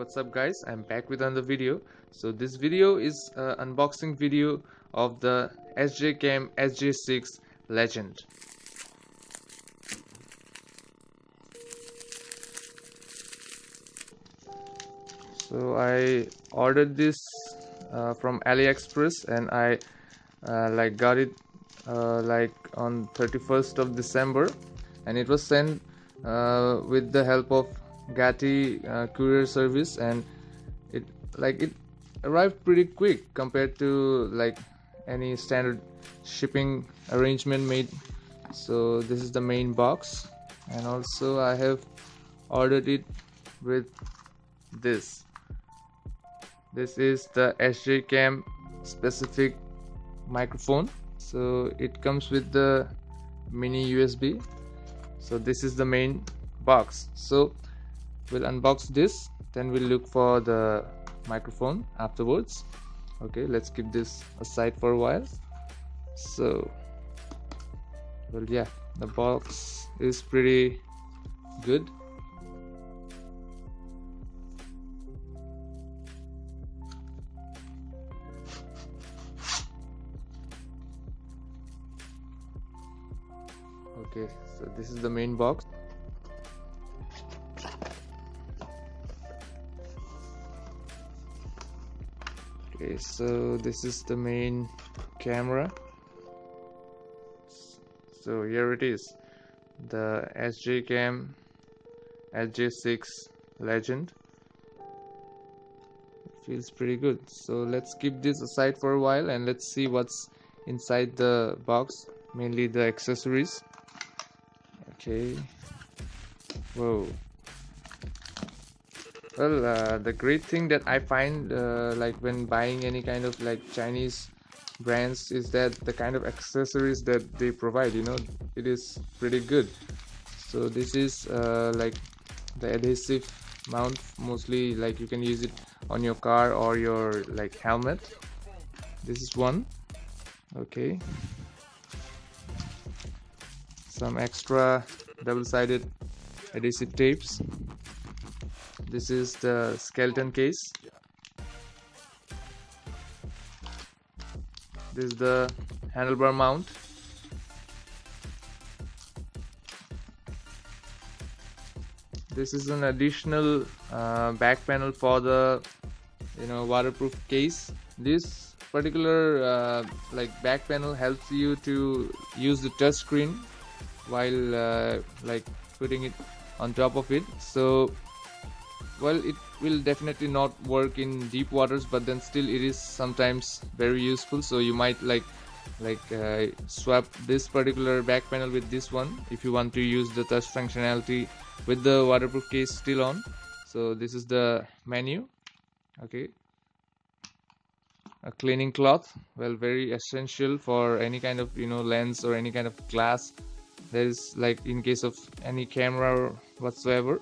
What's up guys, I'm back with another video. So this video is an unboxing video of the SJCAM SJ6 Legend. So I ordered this from AliExpress, and I got it on 31st of December, and it was sent with the help of Gati courier service, and it arrived pretty quick compared to any standard shipping arrangement made. So this is the main box, and also I have ordered it with this is the SJCAM specific microphone. So it comes with the mini USB. So this is the main box. So we'll unbox this, then we'll look for the microphone afterwards. Okay, let's keep this aside for a while. So well, yeah, the box is pretty good. Okay, so this is the main box. Okay, so this is the main camera. So here it is, the SJCAM SJ6 Legend. It feels pretty good. So let's keep this aside for a while and let's see what's inside the box, mainly the accessories. Okay. Whoa. Well, the great thing that I find when buying any kind of Chinese brands is that the kind of accessories that they provide, it is pretty good. So this is the adhesive mount. Mostly you can use it on your car or your helmet. This is one. Okay. Some extra double-sided adhesive tapes. This is the skeleton case. This is the handlebar mount. This is an additional back panel for the waterproof case. This particular back panel helps you to use the touch screen while putting it on top of it. So well, it will definitely not work in deep waters, but then still it is sometimes very useful. So you might swap this particular back panel with this one if you want to use the touch functionality with the waterproof case still on. So this is the menu. Okay, a cleaning cloth, well, very essential for any kind of lens or any kind of glass. That is in case of any camera or whatsoever.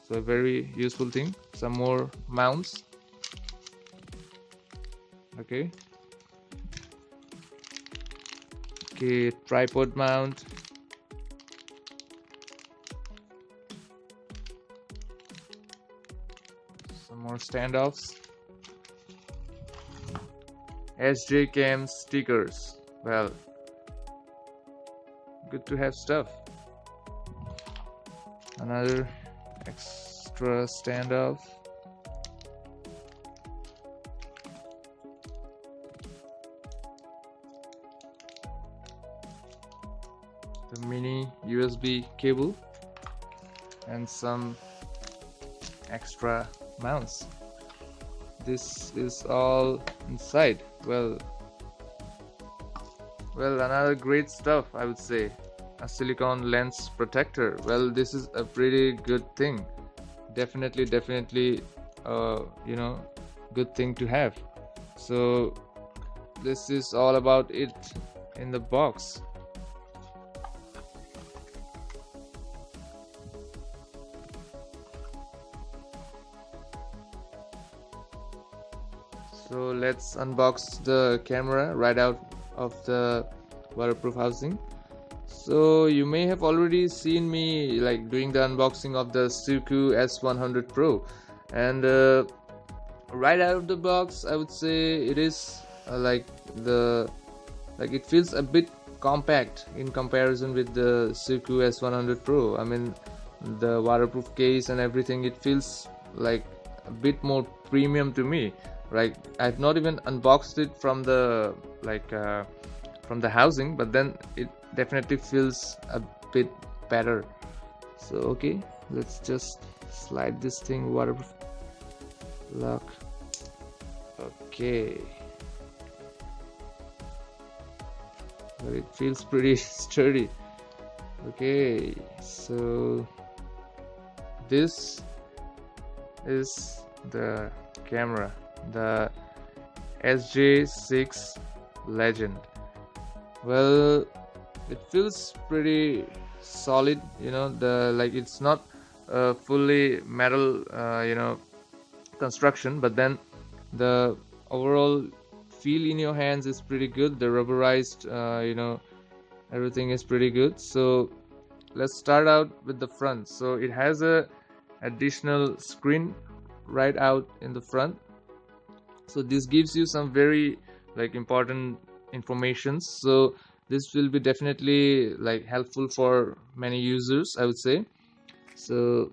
So a very useful thing. Some more mounts. Okay, tripod mount. Some more standoffs. SJCAM stickers. Well, good to have stuff. Another extra standoff. The mini USB cable and some extra mounts. This is all inside. Well, another great stuff, I would say. A silicone lens protector. Well, this is a pretty good thing. Definitely good thing to have. So this is all about it in the box. So let's unbox the camera right out of the waterproof housing. So you may have already seen me doing the unboxing of the SJCAM S100 Pro. And right out of the box, I would say it is it feels a bit compact in comparison with the SJCAM S100 Pro. I mean, the waterproof case and everything, it feels like a bit more premium to me. Like, I've not even unboxed it from the from the housing, but then it definitely feels a bit better. So okay, let's just slide this thing, waterproof lock. Okay, but it feels pretty sturdy. Okay, so this is the camera, the SJ6 Legend. Well, it feels pretty solid, you know, it's not fully metal construction, but then the overall feel in your hands is pretty good. The rubberized everything is pretty good. So let's start out with the front. So it has a additional screen right out in the front, so this gives you some very important information. So this will be definitely helpful for many users, I would say. So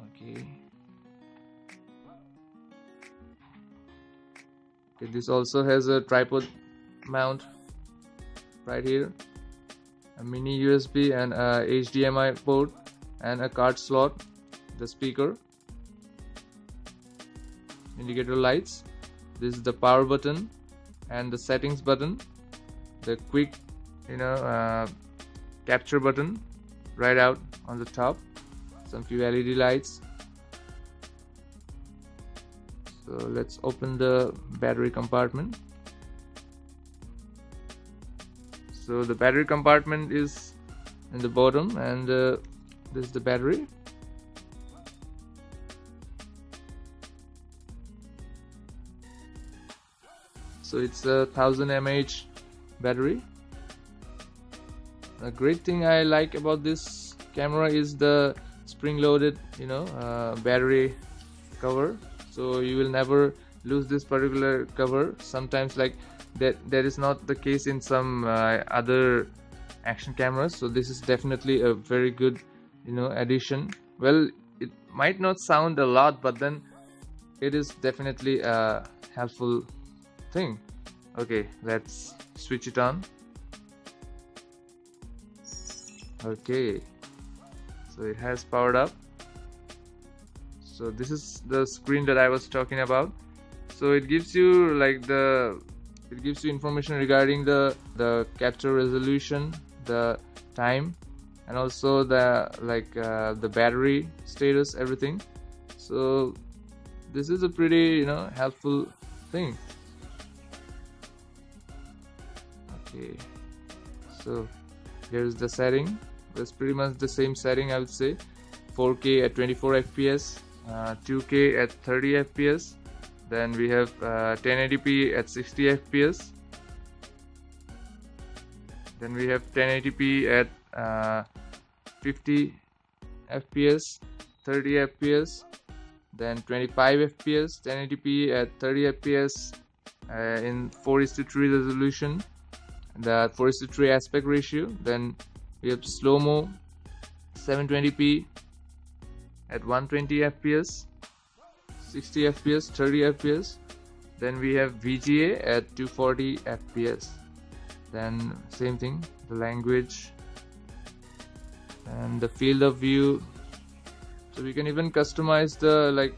okay, this also has a tripod mount right here, a mini USB and a HDMI port and a card slot, the speaker, indicator lights. This is the power button and the settings button, the quick capture button right out on the top, some few LED lights. So let's open the battery compartment. So the battery compartment is in the bottom, and this is the battery. So it's a 1000 mAh battery. A great thing I like about this camera is the spring-loaded battery cover. So you will never lose this particular cover. Sometimes that is not the case in some other action cameras. So this is definitely a very good addition. Well, it might not sound a lot, but then it is definitely a helpful thing. Okay, let's switch it on. Okay, so it has powered up. So this is the screen that I was talking about. So it gives you information regarding the capture resolution, the time, and also the battery status, everything. So this is a pretty helpful thing. Okay, so here's the setting. That's pretty much the same setting, I would say. 4K at 24 fps, 2K at 30 fps, then we have 1080p at 60 fps, then we have 1080p at 50 fps, 30 fps, then 25 fps, 1080p at 30 fps in 4:3 resolution, the 4:3 aspect ratio. Then we have slow-mo 720p at 120 fps, 60 fps, 30 fps. Then we have VGA at 240 fps. Then same thing, the language and the field of view. So we can even customize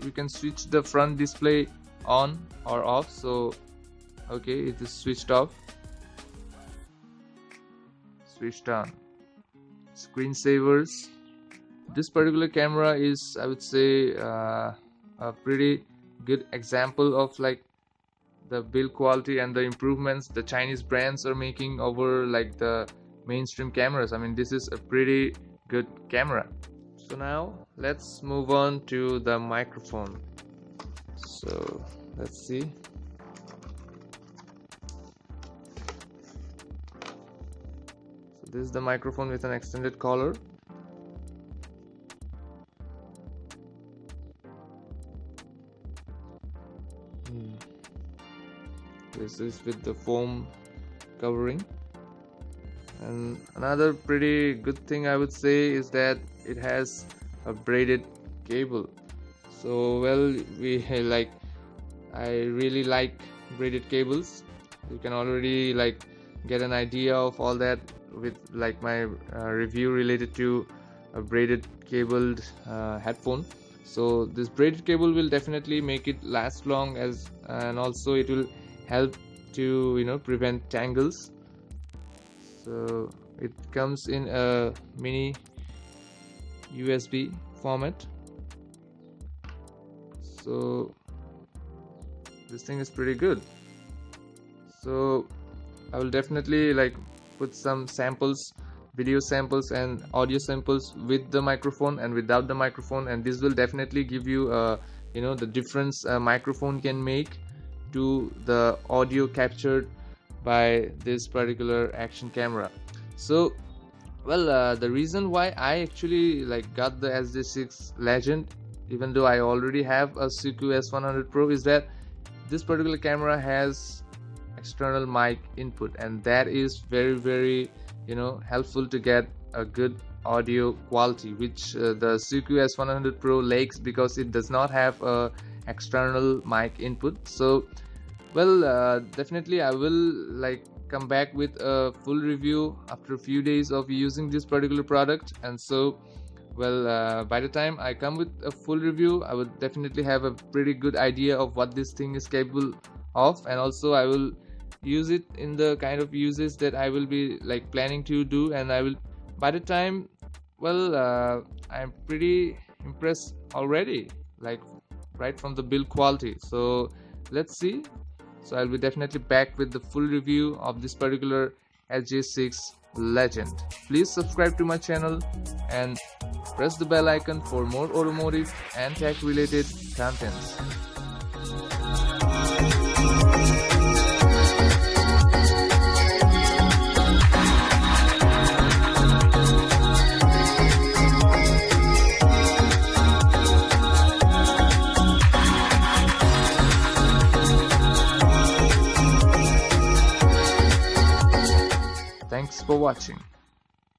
we can switch the front display on or off. So okay, it is switched off, switched on. Screensavers. This particular camera is, I would say, a pretty good example of the build quality and the improvements the Chinese brands are making over the mainstream cameras. I mean, this is a pretty good camera. So now let's move on to the microphone. So let's see. So this is the microphone with an extended collar. This is with the foam covering. And another pretty good thing I would say is that it has a braided cable. So well, I really like braided cables. You can already get an idea of all that with my review related to a braided cabled headphone. So this braided cable will definitely make it last long, and also it will help to prevent tangles. So it comes in a mini USB format. So this thing is pretty good. So I will definitely put some samples, video samples and audio samples with the microphone and without the microphone, and this will definitely give you the difference a microphone can make to the audio captured by this particular action camera. So well, the reason why I actually got the SJ6 Legend, even though I already have a SJCAM S100 Pro, is that this particular camera has external mic input, and that is very helpful to get a good audio quality, which the SJCAM S100 Pro lacks because it does not have a external mic input. So well, definitely I will come back with a full review after a few days of using this particular product. And so well, by the time I come with a full review, I will definitely have a pretty good idea of what this thing is capable of, and also I will use it in the kind of uses that I will be planning to do. And I will, by the time, well, I'm pretty impressed already, right from the build quality. So let's see. So I'll be definitely back with the full review of this particular SJ6 Legend. Please subscribe to my channel and press the bell icon for more automotive and tech related contents. Thanks for watching.